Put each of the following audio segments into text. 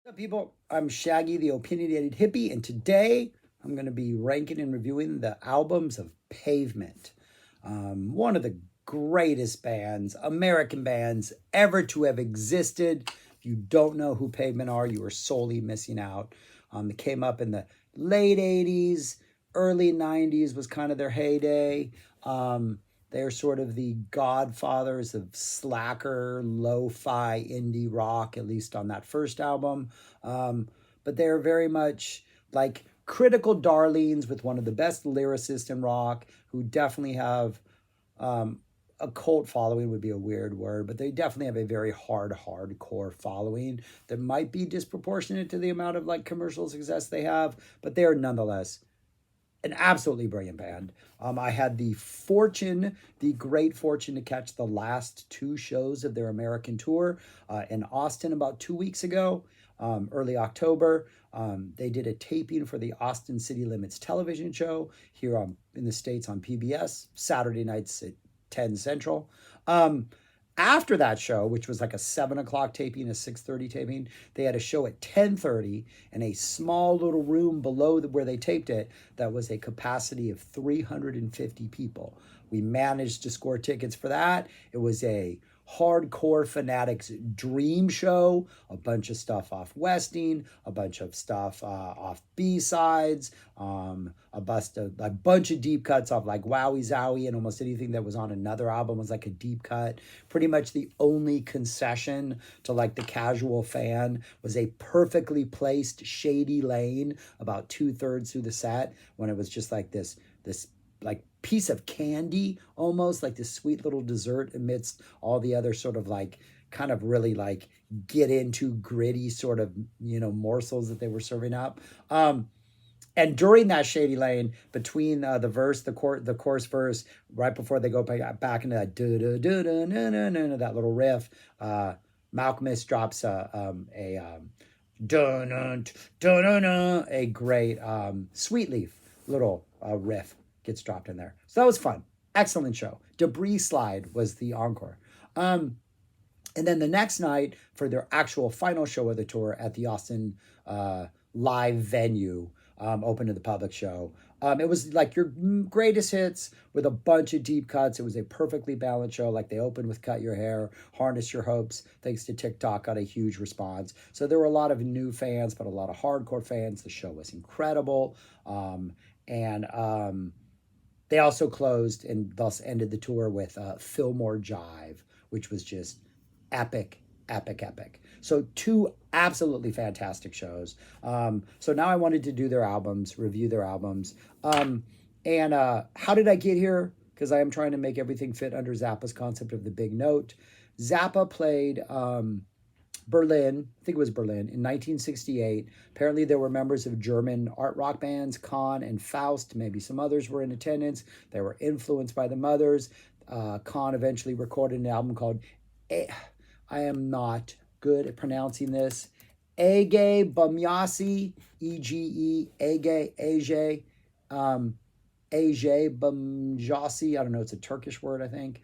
What's up, people? I'm Shaggy, the opinionated hippie, and today I'm going to be ranking and reviewing the albums of Pavement, one of the greatest bands, American bands, ever to have existed. If you don't know who Pavement are, you are sorely missing out. They came up in the late 80s, early 90s was kind of their heyday. They're sort of the godfathers of slacker, lo-fi indie rock, at least on that first album. But they're very much like critical darlings with one of the best lyricists in rock, who definitely have a cult following would be a weird word, but they definitely have a very hardcore following that might be disproportionate to the amount of like commercial success they have, but they are nonetheless an absolutely brilliant band. I had the great fortune to catch the last two shows of their American tour in Austin about 2 weeks ago, early October. They did a taping for the Austin City Limits television show here in the States on PBS, Saturday nights at 10 Central. After that show, which was like a 7 o'clock taping, a 6:30 taping, they had a show at 10:30 in a small little room below where they taped it that was a capacity of 350 people. We managed to score tickets for that. It was a hardcore fanatics dream show, a bunch of stuff off Westing, a bunch of stuff off B-sides, a bunch of deep cuts off like Wowee Zowee, and almost anything that was on another album was like a deep cut. Pretty much the only concession to like the casual fan was a perfectly placed shady lane about 2/3 through the set, when it was just like this like piece of candy, almost like this sweet little dessert amidst all the other sort of like kind of really like get into gritty sort of morsels that they were serving up. And during that shady lane, between the verse, the chorus verse, right before they go back into that that little riff, Malcolmus drops a great sweet leaf little riff gets dropped in there. So that was fun. Excellent show. Debris Slide was the encore. And then the next night, for their actual final show of the tour at the Austin live venue, open to the public show, it was like your greatest hits with a bunch of deep cuts. It was a perfectly balanced show. Like they opened with Cut Your Hair, Harness Your Hopes, thanks to TikTok, got a huge response. So there were a lot of new fans, but a lot of hardcore fans. The show was incredible. They also closed and thus ended the tour with Fillmore Jive, which was just epic. So two absolutely fantastic shows. So now I wanted to do their albums, review their albums. And how did I get here? Because I am trying to make everything fit under Zappa's concept of the big note. Zappa played Berlin, I think it was Berlin, in 1968. Apparently there were members of German art rock bands, Kahn and Faust, maybe some others were in attendance. They were influenced by the Mothers. Kahn eventually recorded an album called, I am not good at pronouncing this, Ege Bumyasi, E-G-E, Ege Bumjasi, I don't know, it's a Turkish word, I think.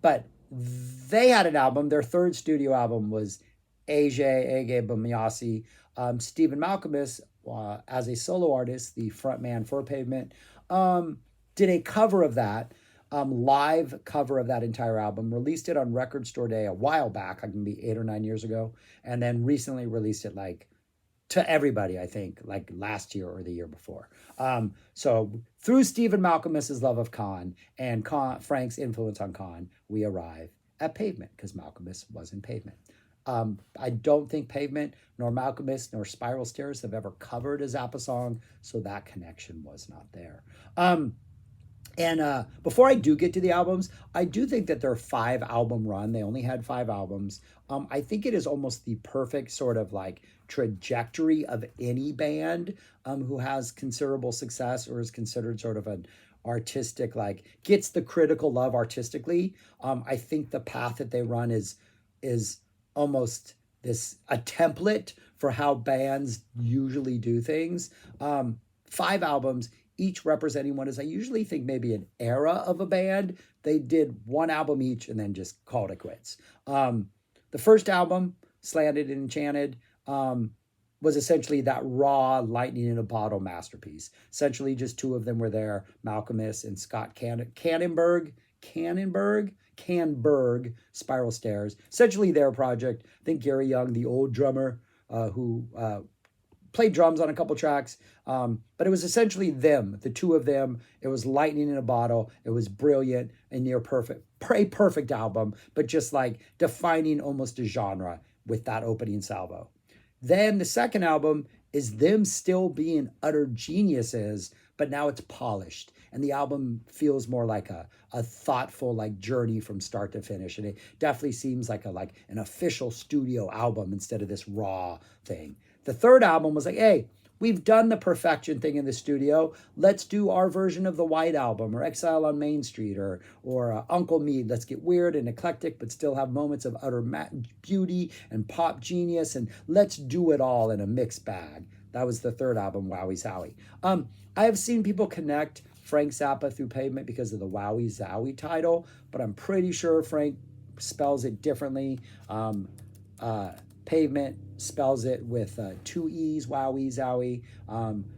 But they had an album. Their third studio album was Ege Bumyasi. Stephen Malcolmus, as a solo artist, the frontman for Pavement, did a cover of that, live cover of that entire album, released it on Record Store Day a while back, like maybe 8 or 9 years ago, and then recently released it like to everybody, I think, like last year or the year before. So through Stephen Malcolmus's love of Kahn and Frank's influence on Kahn, we arrive at Pavement, because Malcolmus was in Pavement. I don't think Pavement, nor Malcolmus, nor Spiral Stairs have ever covered a Zappa song, so that connection was not there. And before I do get to the albums, I do think that their 5-album run, they only had 5 albums. I think it is almost the perfect sort of like trajectory of any band who has considerable success or is considered sort of an artistic, like gets the critical love artistically. I think the path that they run is almost a template for how bands usually do things. 5 albums, each representing what is, I usually think, maybe an era of a band. They did 1 album each and then just called it quits. The first album, Slanted and Enchanted, was essentially that raw lightning in a bottle masterpiece. Essentially, just two of them were there, Malcolmus and Scott Canberg, Spiral Stairs. Essentially their project. I think Gary Young, the old drummer, who played drums on a couple tracks, but it was essentially them, the two of them. It was lightning in a bottle. It was brilliant and near perfect, a perfect album, but just like defining almost a genre with that opening salvo. Then the second album is them still being utter geniuses, but now it's polished. And the album feels more like a thoughtful like journey from start to finish. And it definitely seems like an official studio album instead of this raw thing. The third album was like, hey, we've done the perfection thing in the studio. Let's do our version of the White Album or Exile on Main Street or Uncle Mead. Let's get weird and eclectic, but still have moments of utter beauty and pop genius. And let's do it all in a mixed bag. That was the third album, Wowee Zowee. I have seen people connect Frank Zappa through Pavement because of the Wowee Zowee title, but I'm pretty sure Frank spells it differently. Pavement spells it with two E's, Wowee Zowee.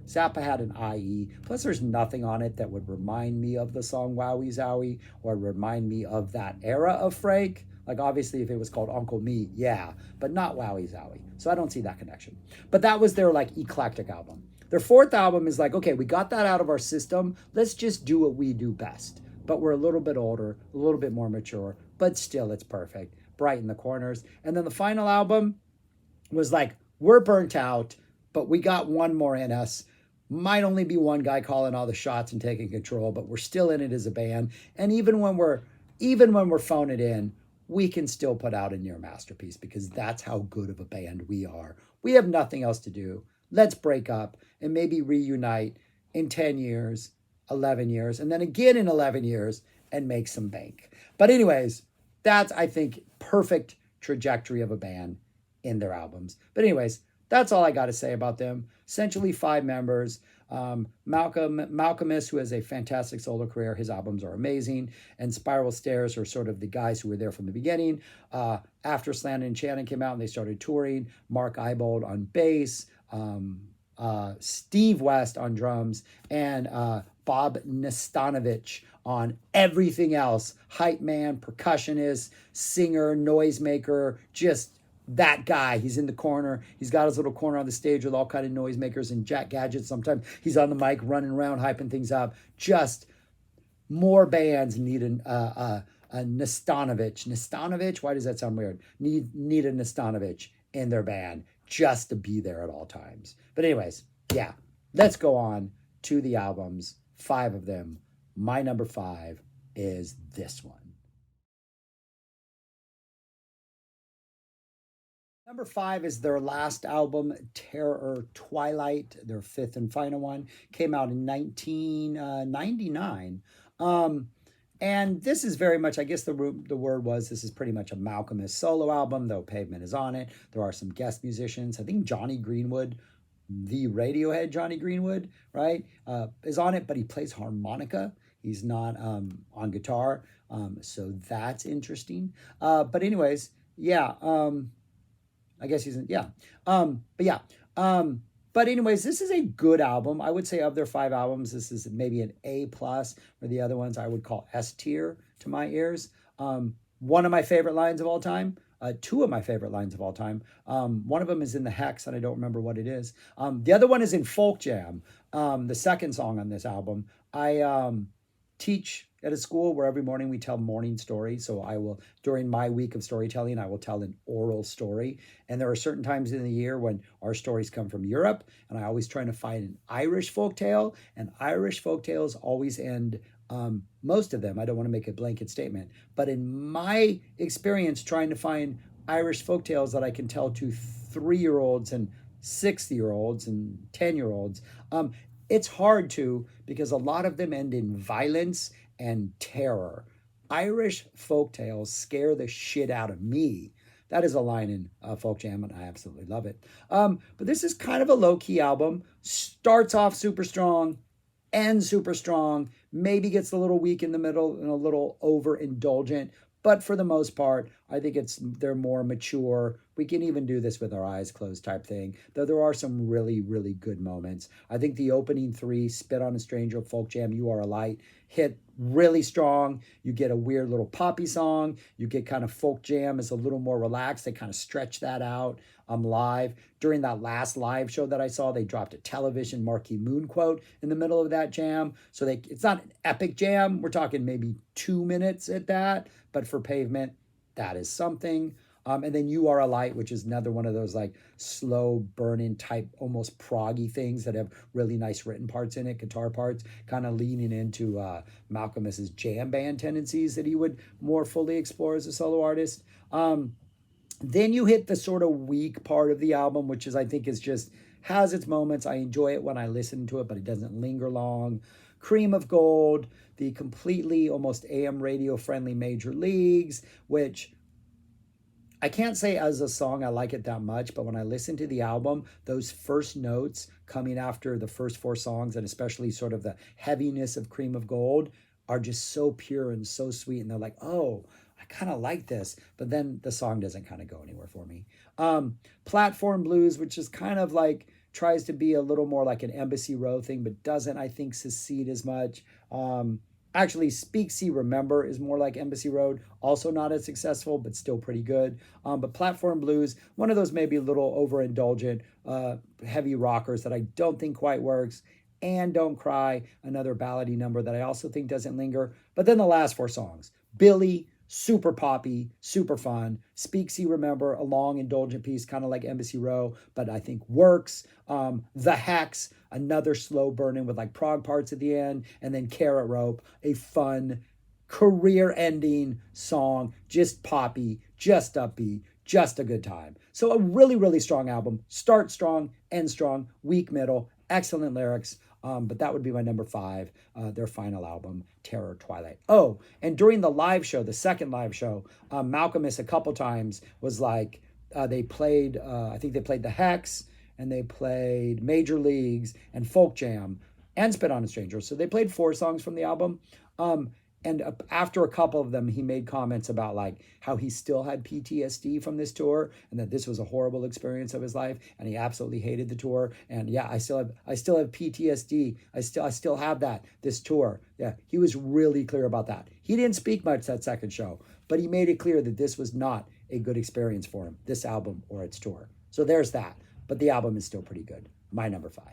Zappa had an IE. Plus, there's nothing on it that would remind me of the song Wowee Zowee or remind me of that era of Frank. Like, obviously, if it was called Uncle Me, yeah, but not Wowee Zowee. So I don't see that connection. But that was their, like, eclectic album. Their fourth album is like, okay, we got that out of our system. Let's just do what we do best. But we're a little bit older, a little bit more mature, but still it's perfect. Brighten the Corners. And then the final album was like, we're burnt out, but we got one more in us. Might only be one guy calling all the shots and taking control, but we're still in it as a band. And even when we're phoning it in, we can still put out a near masterpiece because that's how good of a band we are. We have nothing else to do. Let's break up and maybe reunite in 10 years, 11 years, and then again in 11 years and make some bank. But anyways, that's, I think, perfect trajectory of a band in their albums. But anyways, that's all I got to say about them. Essentially 5 members. Malcolmus, who has a fantastic solo career, his albums are amazing. And Spiral Stairs are sort of the guys who were there from the beginning. After Slanted and Enchanted came out and they started touring, Mark Ibold on bass, Steve West on drums, and Bob Nastanovich on everything else. Hype man, percussionist, singer, noisemaker, just that guy. He's in the corner. He's got his little corner on the stage with all kind of noisemakers and jack gadgets. Sometimes he's on the mic running around, hyping things up. Just more bands need a Nastanovich. Nastanovich? Why does that sound weird? Need a Nastanovich in their band just to be there at all times. But anyways, yeah, let's go on to the albums. 5 of them. My number 5 is this one. Number 5 is their last album, Terror Twilight, their 5th and final one. Came out in 1999. And this is very much, I guess the word was, this is pretty much a Malcolmus solo album, though Pavement is on it. There are some guest musicians. I think Johnny Greenwood, the Radiohead Johnny Greenwood, right, is on it, but he plays harmonica. He's not on guitar. So that's interesting. But anyways, yeah, I guess he's in, yeah. But yeah. But anyways, this is a good album. I would say of their 5 albums, this is maybe an A+, or the other ones I would call S tier to my ears. One of my favorite lines of all time. 2 of my favorite lines of all time. One of them is in the Hex, and I don't remember what it is. The other one is in Folk Jam, the second song on this album. I teach at a school where every morning we tell morning stories. So I will, during my week of storytelling, I will tell an oral story. And there are certain times in the year when our stories come from Europe, and I always try to find an Irish folktale, and Irish folktales always end, most of them, I don't want to make a blanket statement, but in my experience trying to find Irish folktales that I can tell to 3-year-olds and 6-year-olds and 10-year-olds, it's hard to, because a lot of them end in violence and terror. Irish folktales scare the shit out of me. That is a line in Folk Jam, and I absolutely love it. But this is kind of a low-key album. Starts off super strong, ends super strong, maybe gets a little weak in the middle and a little overindulgent. But for the most part, I think they're more mature, We can even do this with our eyes closed type thing, though there are some really, really good moments. I think the opening three, Spit on a Stranger, Folk Jam, You Are a Light, hit really strong. You get a weird little poppy song. You get kind of Folk Jam is a little more relaxed. They kind of stretch that out live. During that last live show that I saw, they dropped a television Marquee Moon quote in the middle of that jam. So it's not an epic jam. We're talking maybe 2 minutes at that. But for Pavement, that is something. And then You Are a Light, which is another one of those like slow burning type, almost proggy things that have really nice written parts in it, guitar parts, kind of leaning into Malcolm's jam band tendencies that he would more fully explore as a solo artist. Then you hit the sort of weak part of the album, which is, I think, is just has its moments. I enjoy it when I listen to it, but it doesn't linger long. Cream of Gold, the completely almost AM radio friendly Major Leagues, which I can't say as a song I like it that much, but when I listen to the album, those first notes coming after the first four songs, and especially sort of the heaviness of Cream of Gold, are just so pure and so sweet. And they're like, oh, I kind of like this. But then the song doesn't kind of go anywhere for me. Platform Blues, which is kind of like, tries to be a little more like an Embassy Row thing, but doesn't, I think, succeed as much. Actually, Speak, See, Remember is more like Embassy Road. Also not as successful, but still pretty good. But Platform Blues, one of those maybe a little overindulgent, heavy rockers that I don't think quite works. And Don't Cry, another ballady number that I also think doesn't linger. But then the last four songs, Billy, super poppy, super fun. Speak, See, Remember, a long indulgent piece, kind of like Embassy Row, but I think works. The Hex, another slow burning with like prog parts at the end, and then Carrot Rope, a fun, career-ending song, just poppy, just upbeat, just a good time. So a really, really strong album. Start strong, end strong, weak middle, excellent lyrics. But that would be my number 5, their final album, Terror Twilight. Oh, and during the live show, the second live show, Malcolm a couple times was like, they played, I think they played The Hex, and they played Major Leagues and Folk Jam and Spit on a Stranger. So they played 4 songs from the album. And after a couple of them, he made comments about like how he still had PTSD from this tour, and that this was a horrible experience of his life, and he absolutely hated the tour. And yeah, I still have PTSD. I still have that this tour. Yeah, he was really clear about that. He didn't speak much that second show, but he made it clear that this was not a good experience for him, this album or its tour. So there's that. But the album is still pretty good. My number 5.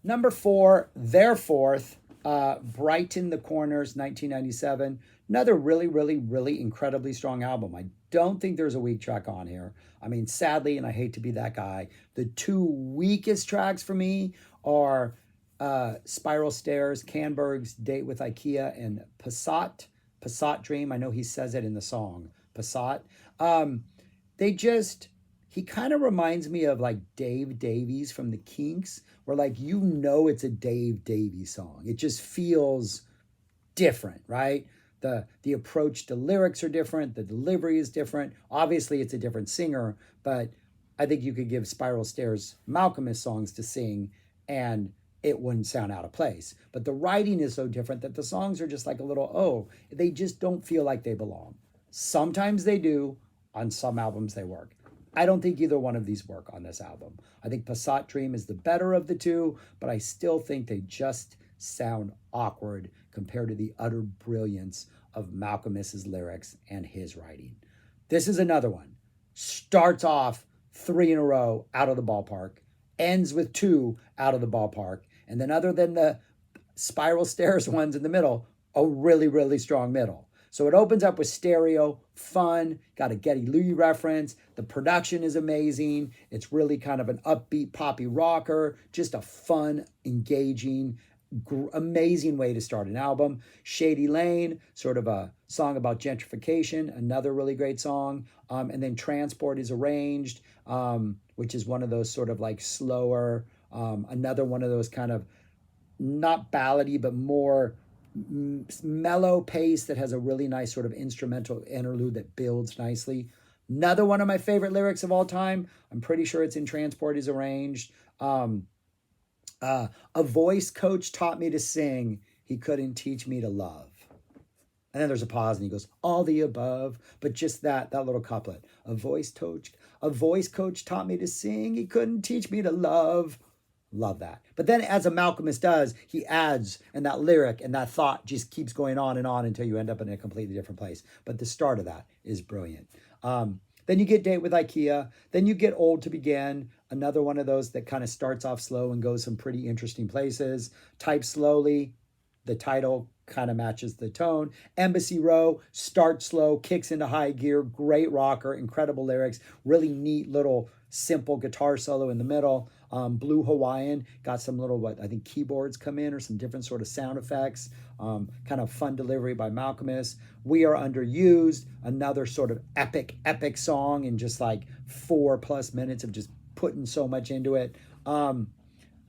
Number 4, their fourth, Brighten the Corners, 1997. Another really, really, really incredibly strong album. I don't think there's a weak track on here. I mean, sadly, and I hate to be that guy, the 2 weakest tracks for me are Spiral Stairs, Canberg's Date with IKEA, and Passat Dream. I know he says it in the song, Passat. They just... He kind of reminds me of like Dave Davies from the Kinks, where like, you know, it's a Dave Davies song. It just feels different, right? The approach to lyrics are different. The delivery is different. Obviously, it's a different singer, but I think you could give Spiral Stairs Malcolmist songs to sing and it wouldn't sound out of place. But the writing is so different that the songs are just like a little, oh, they just don't feel like they belong. Sometimes they do. On some albums, they work. I don't think either one of these work on this album. I think Passat Dream is the better of the 2, but I still think they just sound awkward compared to the utter brilliance of Malcolm's lyrics and his writing. This is another one. Starts off 3 in a row out of the ballpark, ends with 2 out of the ballpark, and then other than the Spiral Stairs ones in the middle, a really, really strong middle. So it opens up with stereo, fun, got a Geddy Lee reference. The production is amazing. It's really kind of an upbeat, poppy rocker, just a fun, engaging, amazing way to start an album. Shady Lane, sort of a song about gentrification, another really great song. And then Transport is arranged, which is one of those sort of like slower, another one of those kind of not ballady, but more mellow pace that has a really nice sort of instrumental interlude that builds nicely. Another one of my favorite lyrics of all time, I'm pretty sure it's in Transport is arranged. A voice coach taught me to sing. He couldn't teach me to love. And then there's a pause and he goes, all the above. But just that little couplet. A voice coach taught me to sing. He couldn't teach me to love. Love that. But then as a Malcolmist does, he adds, and that lyric and that thought just keeps going on until you end up in a completely different place. But the start of that is brilliant. Then you get Date with IKEA. Then you get Old to Begin, another one of those that kind of starts off slow and goes some pretty interesting places. Type Slowly, the title kind of matches the tone. Embassy Row starts slow, kicks into high gear, great rocker, incredible lyrics, really neat little simple guitar solo in the middle. Blue Hawaiian got some little, I think keyboards come in or some different sort of sound effects. Kind of fun delivery by Malcolmus. We Are Underused, another sort of epic song in just like 4+ minutes of just putting so much into it.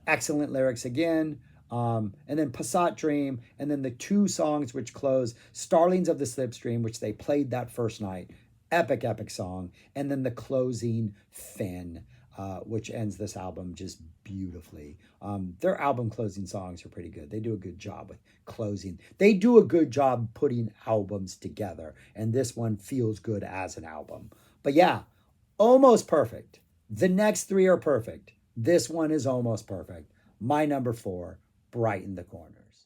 Excellent lyrics again. And then Passat Dream, and then the two songs which close, Starlings of the Slipstream, which they played that first night, epic song, and then the closing Finn, which ends this album just beautifully. Their album closing songs are pretty good. They do a good job with closing. They do a good job putting albums together, and this one feels good as an album. But yeah, almost perfect. The next three are perfect. This one is almost perfect. My number 4, Brighten the Corners.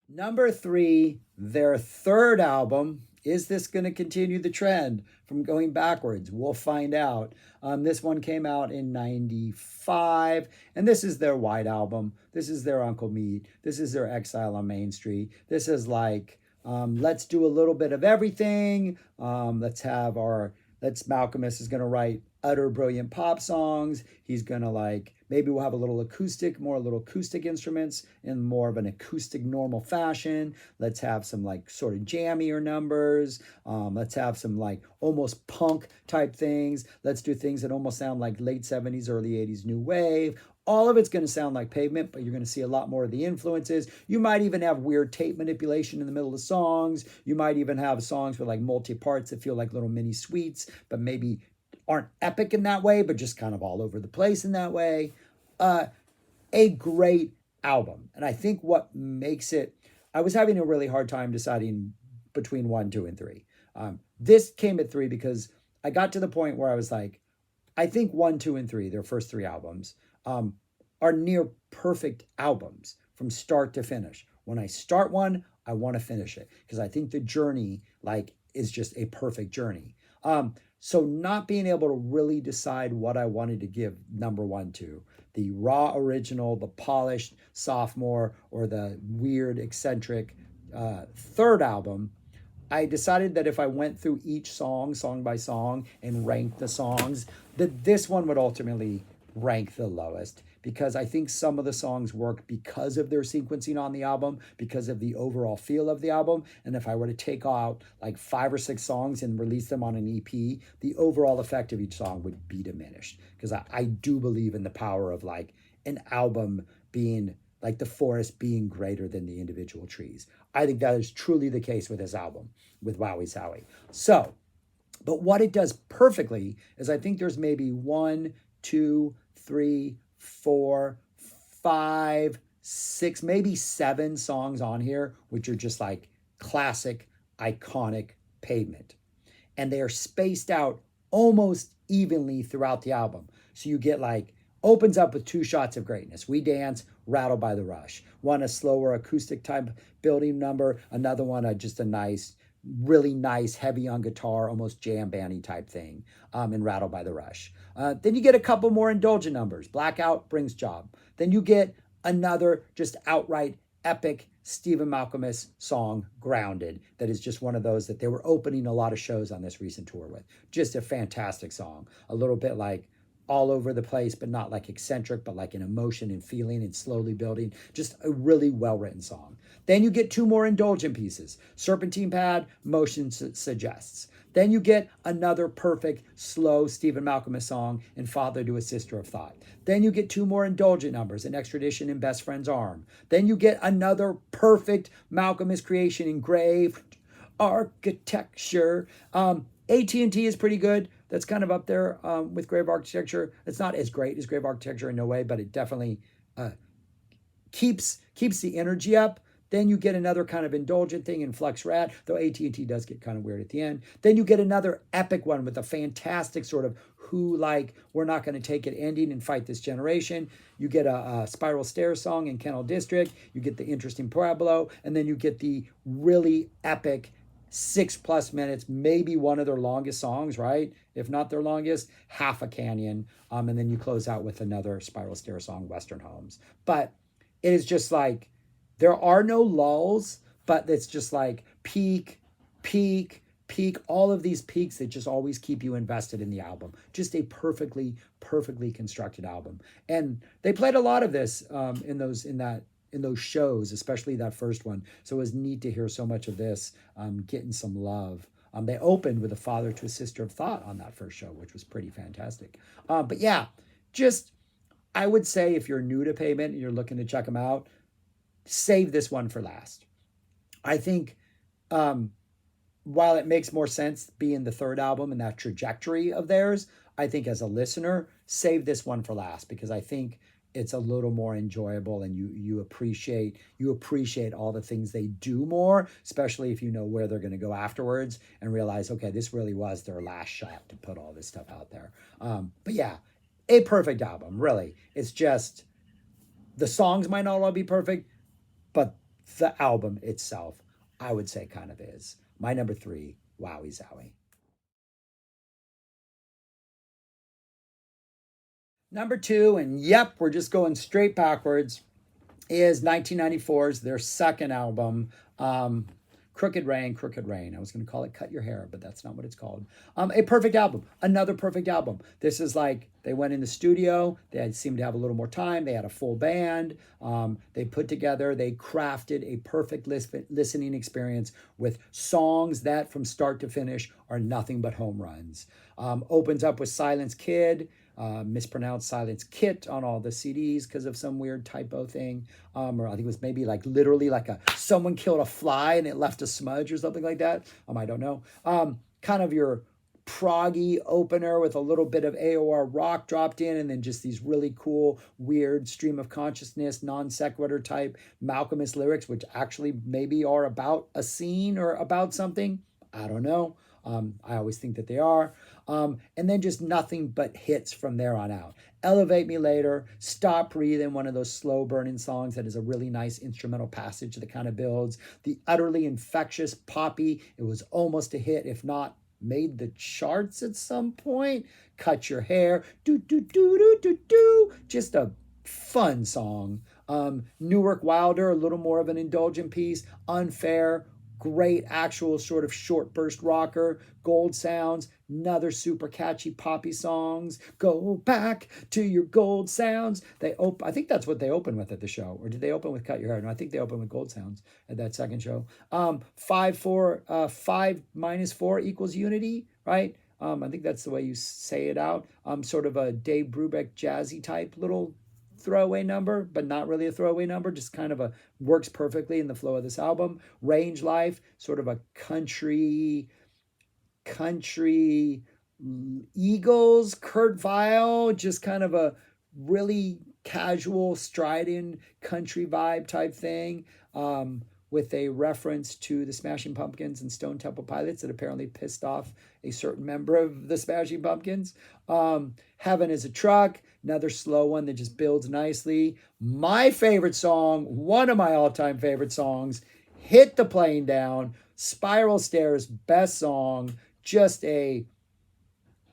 Number 3, their third album. Is this going to continue the trend from going backwards? We'll find out. This one came out in 95, and this is their White Album. This is their Uncle Meat. This is their Exile on Main Street. This is like, let's do a little bit of everything. Malcolmus is going to write utter brilliant pop songs. He's going to maybe we'll have a little acoustic instruments in more of an acoustic normal fashion. Let's have some sort of jammier numbers. Let's have some almost punk type things. Let's do things that almost sound like late 70s, early 80s new wave. All of it's going to sound like Pavement, but you're going to see a lot more of the influences. You might even have weird tape manipulation in the middle of songs. You might even have songs with multi-parts that feel like little mini suites, but maybe aren't epic in that way, but just kind of all over the place in that way. A great album. And I think what makes it, I was having a really hard time deciding between 1, 2, and 3. This came at 3 because I got to the point where I was like, I think 1, 2, and 3, their first 3 albums, are near perfect albums from start to finish. When I start one, I want to finish it because I think the journey is just a perfect journey. So not being able to really decide what I wanted to give number 1 to, the raw original, the polished sophomore, or the weird eccentric third album, I decided that if I went through each song by song, and ranked the songs, that this one would ultimately rank the lowest, because I think some of the songs work because of their sequencing on the album, because of the overall feel of the album. And if I were to take out 5 or 6 songs and release them on an EP, the overall effect of each song would be diminished. Because I do believe in the power of an album being the forest being greater than the individual trees. I think that is truly the case with this album, with Wowee Zowee. So, but what it does perfectly is I think there's maybe 1, 2, 3, 4, 5, 6, maybe 7 songs on here, which are just classic, iconic Pavement. And they are spaced out almost evenly throughout the album. So you get opens up with 2 shots of greatness. We Dance, Rattled by the Rush. One a slower acoustic type building number, another one just a nice, really nice, heavy on guitar, almost jam bandy type thing, and Rattled by the Rush. Then you get a couple more indulgent numbers. Blackout, Brings Job. Then you get another just outright epic Stephen Malcolmus song, Grounded, that is just one of those that they were opening a lot of shows on this recent tour with. Just a fantastic song. A little bit all over the place, but not eccentric, but an emotion and feeling and slowly building. Just a really well-written song. Then you get 2 more indulgent pieces. Serpentine Pad, Motion Suggests. Then you get another perfect, slow Stephen Malcolmus song in Father to a Sister of Thought. Then you get 2 more indulgent numbers, An Extradition and Best Friend's Arm. Then you get another perfect Malcolmus creation, Engraved Architecture. AT&T is pretty good. That's kind of up there with Grave Architecture. It's not as great as Grave Architecture in no way, but it definitely keeps the energy up. Then you get another kind of indulgent thing in Flux Rat, though AT&T does get kind of weird at the end. Then you get another epic one with a fantastic sort of who like we're not going to take it ending and fight this generation. You get a Spiral Stairs song in Kennel District. You get the interesting Pueblo, and then you get the really epic 6+ minutes, maybe one of their longest songs, right? If not their longest, Half a Canyon. And then you close out with another Spiral Stair song, Western Homes. But it is just like, there are no lulls, but it's just like peak, peak, peak, all of these peaks that just always keep you invested in the album. Just a perfectly, perfectly constructed album. And they played a lot of this in those shows, especially that first one. So it was neat to hear so much of this getting some love. They opened with a Father to a Sister of Thought on that first show, which was pretty fantastic. But yeah, just, I would say if you're new to Pavement and you're looking to check them out, save this one for last. I think while it makes more sense being the third album and that trajectory of theirs, I think as a listener, save this one for last, because I think it's a little more enjoyable and you appreciate all the things they do more, especially if you know where they're going to go afterwards and realize, okay, this really was their last shot to put all this stuff out there. But yeah, a perfect album, really. It's just the songs might not all be perfect, but the album itself, I would say, kind of is. My number 3, Wowee Zowee. Number 2, and yep, we're just going straight backwards, is 1994's, their second album, Crooked Rain, Crooked Rain. I was going to call it Cut Your Hair, but that's not what it's called. A perfect album, another perfect album. This is like, they went in the studio, they seemed to have a little more time, they had a full band, they crafted a perfect listening experience with songs that from start to finish are nothing but home runs. Opens up with Silence Kid, mispronounced Silence Kit on all the CDs because of some weird typo thing. Or I think it was maybe like literally like someone killed a fly and it left a smudge or something like that. I don't know. Kind of your proggy opener with a little bit of AOR rock dropped in, and then just these really cool, weird stream of consciousness, non sequitur type Malcolmist lyrics, which actually maybe are about a scene or about something. I don't know. I always think that they are. And then just nothing but hits from there on out. Elevate Me Later, Stop Breathing, one of those slow burning songs that is a really nice instrumental passage that kind of builds. The utterly infectious Poppy, it was almost a hit, if not made the charts at some point. Cut Your Hair, do, do, do, do, do, do. Just a fun song. Newark Wilder, a little more of an indulgent piece. Unfair, great actual sort of short burst rocker. Gold Sounds, another super catchy poppy songs. Go back to your gold sounds. I think that's what they opened with at the show. Or did they open with Cut Your Hair? No, I think they opened with Gold Sounds at that second show. 5 minus 4 equals unity, right? I think that's the way you say it out. Sort of a Dave Brubeck jazzy type little throwaway number, but not really a throwaway number, just kind of works perfectly in the flow of this album. Range Life, sort of a country Eagles, Kurt Vile, just kind of a really casual, striding country vibe type thing, with a reference to the Smashing Pumpkins and Stone Temple Pilots that apparently pissed off a certain member of the Smashing Pumpkins. Heaven is a Truck, another slow one that just builds nicely. My favorite song, one of my all-time favorite songs, Hit the Plane Down, Spiral Stairs, best song, just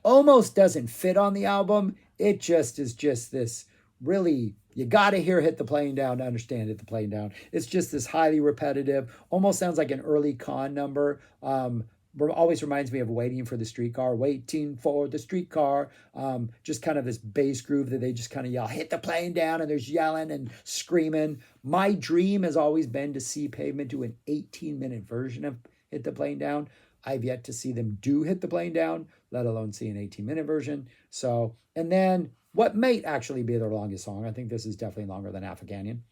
almost doesn't fit on the album. It just is just this really, you got to hear Hit the Plane Down to understand Hit the Plane Down. It's just this highly repetitive, almost sounds like an early Con number. Always reminds me of Waiting for the Streetcar, Waiting for the Streetcar. Just kind of this bass groove that they just kind of yell, hit the plane down, and there's yelling and screaming. My dream has always been to see Pavement do an 18-minute version of Hit the Plane Down. I've yet to see them do Hit the Plane Down, let alone see an 18-minute version. So, and then what might actually be their longest song, I think this is definitely longer than Half a Canyon.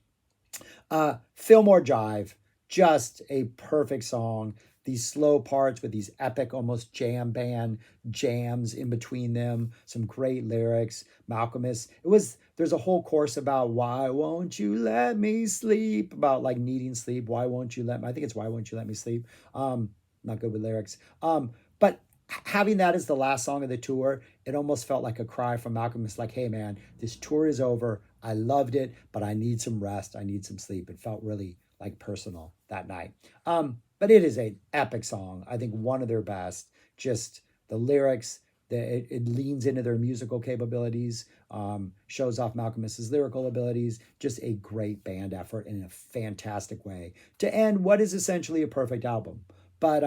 Fillmore Jive, just a perfect song. these slow parts with these epic, almost jam band jams in between them. Some great lyrics. Malcolmus. There's a whole course about why won't you let me sleep, about like needing sleep. Why won't you let me? I think it's why won't you let me sleep. Not good with lyrics. But having that as the last song of the tour, it almost felt like a cry from Malcolm. It's like, hey man, this tour is over. I loved it, but I need some rest. I need some sleep. It felt really like personal that night. But it is an epic song. I think one of their best. Just the lyrics, it leans into their musical capabilities, shows off Malcolmus's lyrical abilities. Just a great band effort in a fantastic way to end what is essentially a perfect album. But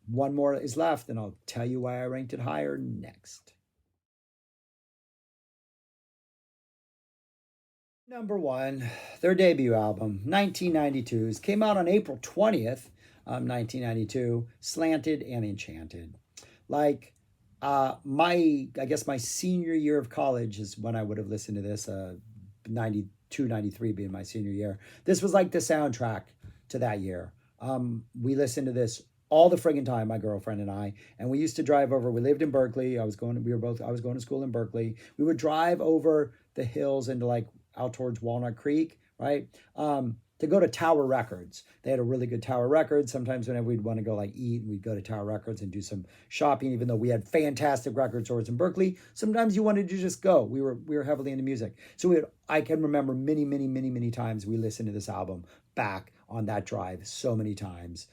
one more is left, and I'll tell you why I ranked it higher next. Number one, their debut album, 1992's, came out on April 20th, 1992, Slanted and Enchanted. Like, I guess my senior year of college is when I would have listened to this, 92, 93 being my senior year. This was like the soundtrack to that year. We listened to this all the friggin' time, my girlfriend and we used to drive over. We lived in Berkeley. I was going to school in Berkeley. We would drive over the hills into like out towards Walnut Creek, right? To go to Tower Records. They had a really good Tower Records. Sometimes whenever we'd want to go like eat, we'd go to Tower Records and do some shopping, even though we had fantastic record stores in Berkeley. Sometimes you wanted to just go. We were heavily into music. So I can remember many times we listened to this album back on that drive so many times.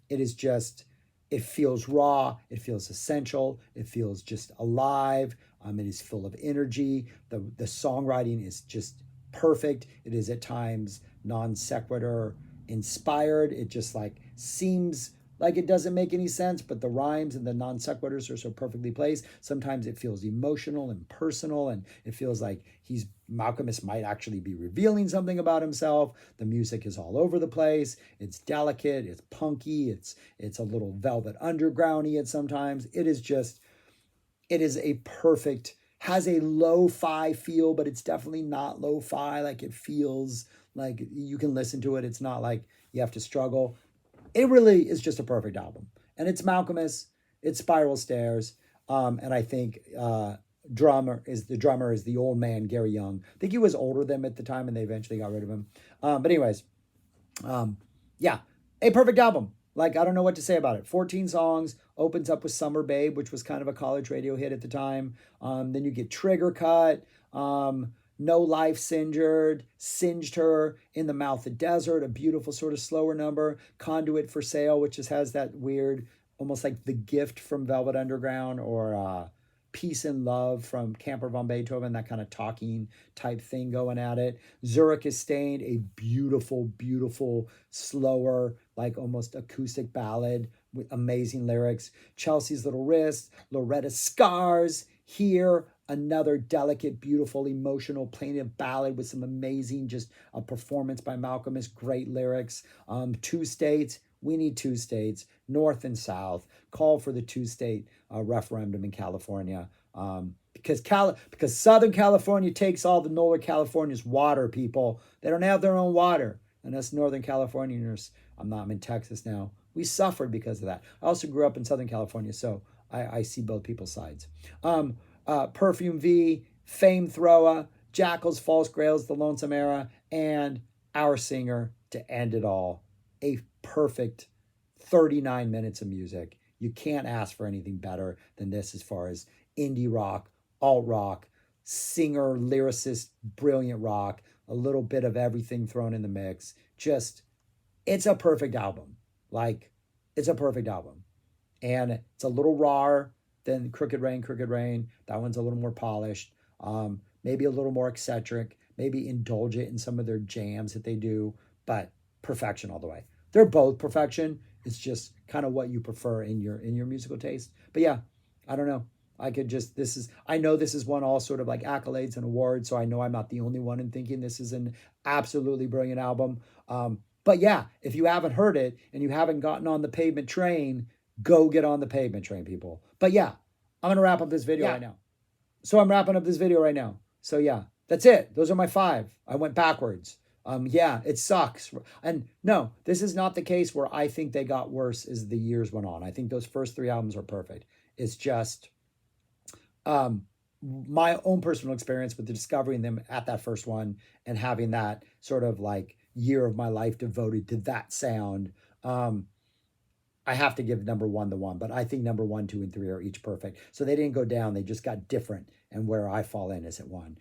It is just, it feels raw. It feels essential. It feels just alive. It is full of energy. The songwriting is just perfect. It is at times non sequitur inspired. It just like seems like it doesn't make any sense, but the rhymes and the non sequiturs are so perfectly placed. Sometimes it feels emotional and personal, and it feels like Malcolmus might actually be revealing something about himself. The music is all over the place. It's delicate. It's punky. It's a little Velvet Underground-y at sometimes. It is a perfect, has a lo-fi feel, but it's definitely not lo-fi. Like it feels like you can listen to it. It's not like you have to struggle. It really is just a perfect album. And it's Malcolmus, it's Spiral Stairs, and I think drummer is the old man, Gary Young. I think he was older than him at the time, and they eventually got rid of him. But anyways, yeah, a perfect album. Like, I don't know what to say about it. 14 songs, opens up with Summer Babe, which was kind of a college radio hit at the time. Then you get Trigger Cut, No Life Singed Her, In the Mouth of Desert, a beautiful sort of slower number. Conduit for Sale, which just has that weird, almost like The Gift from Velvet Underground, or Peace and Love from Camper von Beethoven, that kind of talking type thing going at it. Zurich is Stained, a beautiful, slower, like almost acoustic ballad with amazing lyrics. Chelsea's Little Wrist, Loretta's Scars, Here, another delicate, beautiful, emotional, plaintive ballad with some amazing, just a performance by Malcolmus, great lyrics. Two States, We Need Two States, North and South, call for the two-state referendum in California. Because Southern California takes all the Northern California's water, people. They don't have their own water. And us Northern Californians, I'm in Texas now, we suffered because of that. I also grew up in Southern California, so I see both people's sides. Perfume V, Fame Thrower, Jackals, False Grails, The Lonesome Era, and Our Singer to end it all. A perfect 39 minutes of music. You can't ask for anything better than this as far as indie rock, alt rock, singer, lyricist, brilliant rock, a little bit of everything thrown in the mix. Just, it's a perfect album. Like, it's a perfect album. And it's a little rawer than Crooked Rain. That one's a little more polished, maybe a little more eccentric, maybe indulgent in some of their jams that they do, but perfection all the way. They're both perfection. It's just kind of what you prefer in your musical taste. But yeah, I don't know. I know this is won all sort of like accolades and awards, so I know I'm not the only one in thinking this is an absolutely brilliant album. But yeah, if you haven't heard it and you haven't gotten on the Pavement train, go get on the Pavement train, people. But yeah, I'm going to wrap up this video right now. So I'm wrapping up this video right now. So yeah, that's it. Those are my 5. I went backwards. Yeah, it sucks. And no, this is not the case where I think they got worse as the years went on. I think those first three albums are perfect. It's just um, my own personal experience with discovering them at that first one and having that sort of like year of my life devoted to that sound. Um, I have to give number one the one, but I think number one, two, and three are each perfect. So they didn't go down; they just got different. And where I fall in is at one.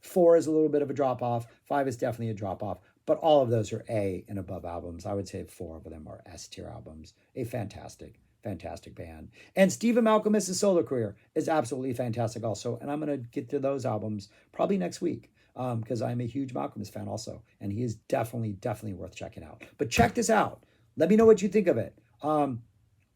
Four is a little bit of a drop off. Five is definitely a drop off. But all of those are A and above albums. I would say four of them are S tier albums. A fantastic, fantastic band. And Stephen Malcolm's solo career is absolutely fantastic also. And I'm going to get to those albums probably next week because I'm a huge Malcolm fan also. And he is definitely, definitely worth checking out. But check this out. Let me know what you think of it.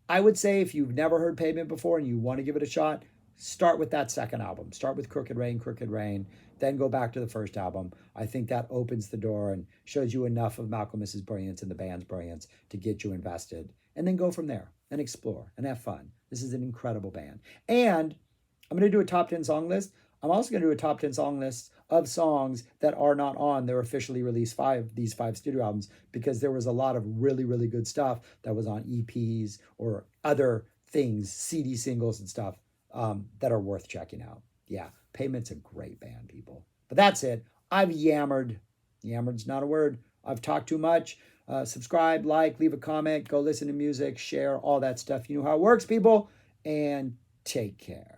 I would say if you've never heard Pavement before and you want to give it a shot, start with that second album. Start with Crooked Rain, then go back to the first album. I think that opens the door and shows you enough of Malcolm's brilliance and the band's brilliance to get you invested. And then go from there and explore and have fun. This is an incredible band. And I'm going to do a top 10 song list. I'm also going to do a top 10 song list of songs that are not on their officially released these five studio albums, because there was a lot of really, really good stuff that was on EPs or other things, CD singles and stuff that are worth checking out. Yeah, Pavement's a great band, people. But that's it. I've yammered. Yammered's not a word. I've talked too much. Subscribe, like, leave a comment, go listen to music, share, all that stuff. You know how it works, people. And take care.